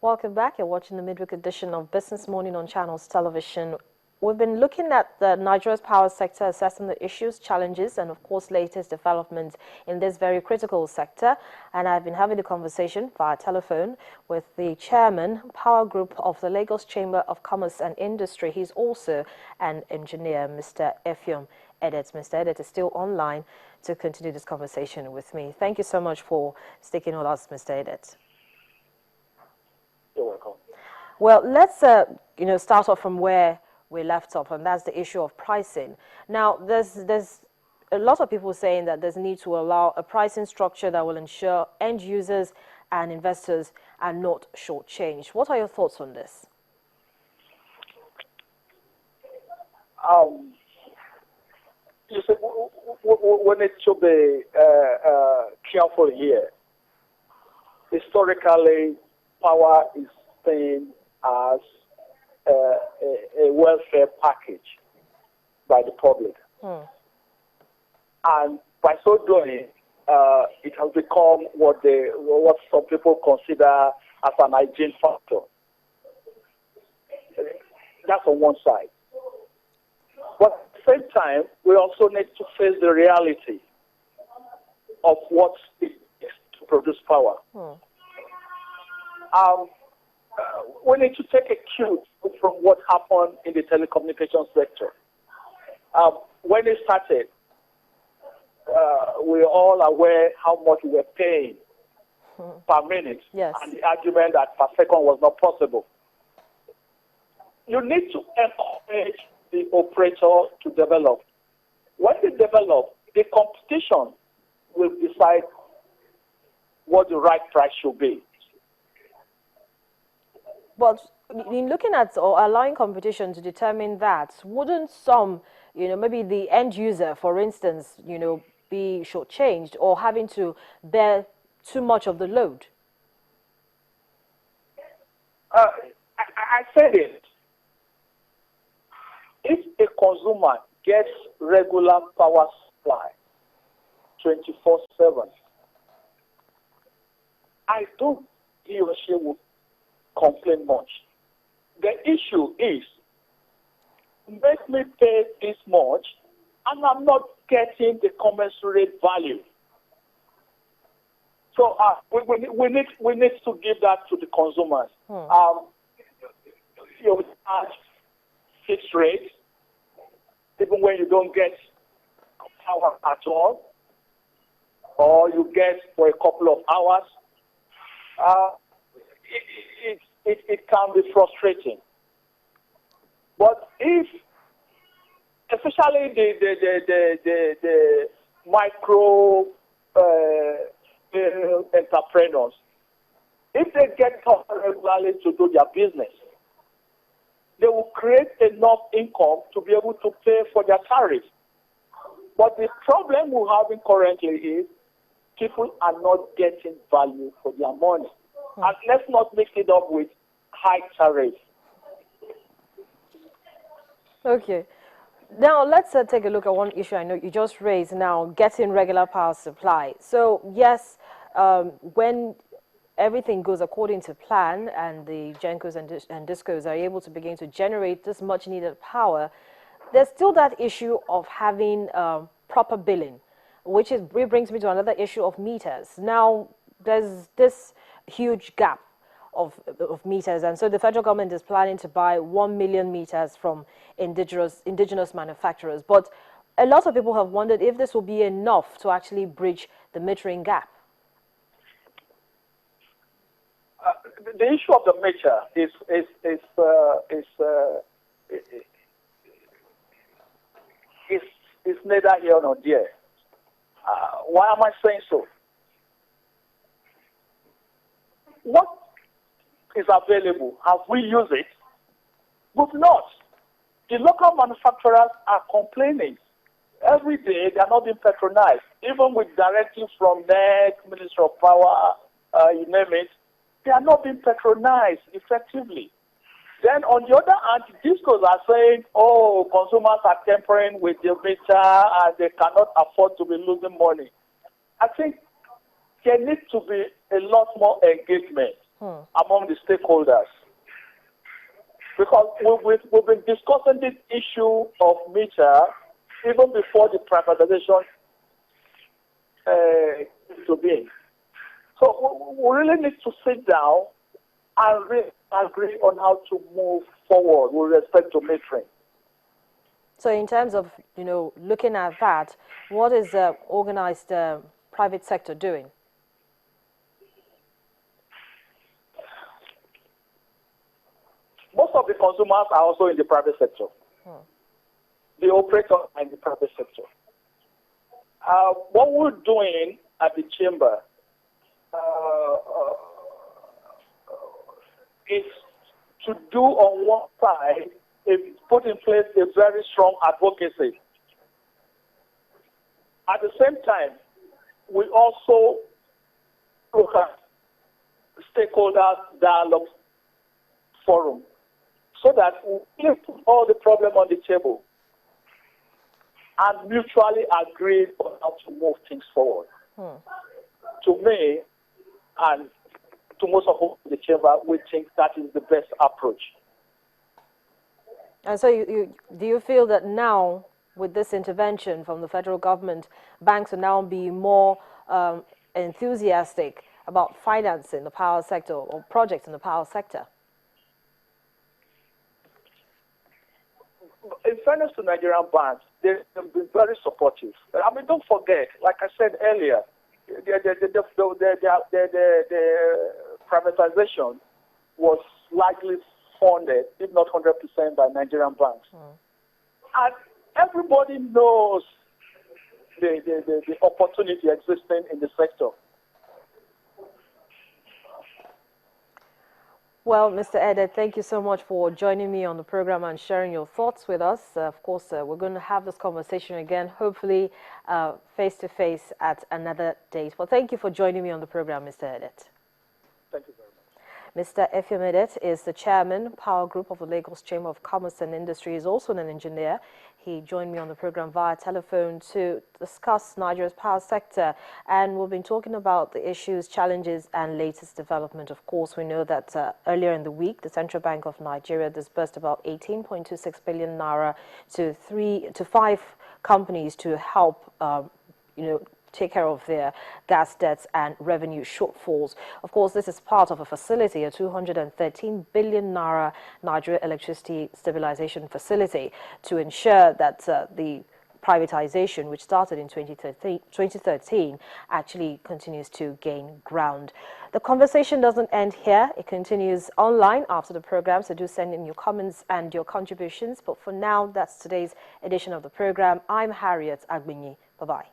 Welcome back. You're watching the midweek edition of Business Morning on Channels Television. We've been looking at the Nigeria's power sector, assessing the issues, challenges, and of course, latest developments in this very critical sector. And I've been having a conversation via telephone with the chairman, Power Group of the Lagos Chamber of Commerce and Industry. He's also an engineer, Mr. Effiong Edet. Mr. Edet is still online to continue this conversation with me. Thank you so much for sticking with us, Mr. Edet. You're welcome. Well, let's start off from where we left off, and that's the issue of pricing. Now, there's a lot of people saying that there's a need to allow a pricing structure that will ensure end users and investors are not shortchanged. What are your thoughts on this? You see, we need to be careful here. Historically, power is seen as a welfare package by the public. And by so doing, it has become what some people consider as an hygiene factor. That's on one side. But at the same time, we also need to face the reality of what it takes to produce power. We need to take a cue from what happened in the telecommunications sector. When it started, we're all aware how much we were paying per minute, yes, and the argument that per second was not possible. You need to encourage the operator to develop. When they develop, the competition will decide what the right price should be. But in looking at or allowing competition to determine that, wouldn't some, maybe the end user, for instance, be shortchanged or having to bear too much of the load? I said it. If a consumer gets regular power supply 24/7, I don't he or she will complain much. The issue is, make me pay this much, and I'm not getting the commensurate value. So we need to give that to the consumers. You charge fixed rate, even when you don't get power at all, or you get for a couple of hours. It can be frustrating. But if, especially the micro entrepreneurs, if they get power regularly to do their business, they will create enough income to be able to pay for their tariffs. But the problem we're having currently is people are not getting value for their money. And let's not mix it up with high tariffs. Okay. Now, let's take a look at one issue I know you just raised now, getting regular power supply. So, yes, when everything goes according to plan and the GENCOs and DISCOs are able to begin to generate this much needed power, there's still that issue of having proper billing, which brings me to another issue of meters. Now, there's this huge gap of meters, and so the federal government is planning to buy 1 million meters from indigenous manufacturers. But a lot of people have wondered if this will be enough to actually bridge the metering gap. The issue of the meter is neither here nor there. Why am I saying so? What is available? Have we used it? We've not. The local manufacturers are complaining. Every day they are not being patronized. Even with directives from NEC, Ministry of Power, you name it, they are not being patronized effectively. Then on the other hand, the DISCOs are saying, oh, consumers are tampering with the meter and they cannot afford to be losing money. I think there needs to be a lot more engagement among the stakeholders. Because we've been discussing this issue of meter even before the privatization to be. So we really need to sit down and really agree on how to move forward with respect to metering. So in terms of, looking at that, what is the organized private sector doing? Most of the consumers are also in the private sector. The operators are in the private sector. What we're doing at the chamber is to do on one side, put in place a very strong advocacy. At the same time, we also look at stakeholders dialogue forum so that we put all the problem on the table and mutually agree on how to move things forward. To me, and to most of us in the chamber, we think that is the best approach. And so do you feel that now, with this intervention from the federal government, banks will now be more enthusiastic about financing the power sector or projects in the power sector? In fairness to Nigerian banks, they've been very supportive. I mean, don't forget, like I said earlier, the privatization was largely funded, if not 100%, by Nigerian banks. And everybody knows the opportunity existing in the sector. Well, Mr. Edet, thank you so much for joining me on the program and sharing your thoughts with us. Of course, we're going to have this conversation again, hopefully face-to-face at another date. Well, thank you for joining me on the program, Mr. Edet. Thank you very much. Mr. Effium Edet is the chairman, Power Group of the Lagos Chamber of Commerce and Industry. He's also an engineer. He joined me on the program via telephone to discuss Nigeria's power sector. And we've been talking about the issues, challenges, and latest development. Of course, we know that earlier in the week, the Central Bank of Nigeria disbursed about 18.26 billion naira to 5 companies to help, take care of their gas debts and revenue shortfalls. Of course, this is part of a facility, a 213 billion naira Nigeria electricity stabilization facility, to ensure that the privatization, which started in 2013, actually continues to gain ground. The conversation doesn't end here. It continues online after the program, so do send in your comments and your contributions. But for now, that's today's edition of the program. I'm Harriet Agbinyi. Bye-bye.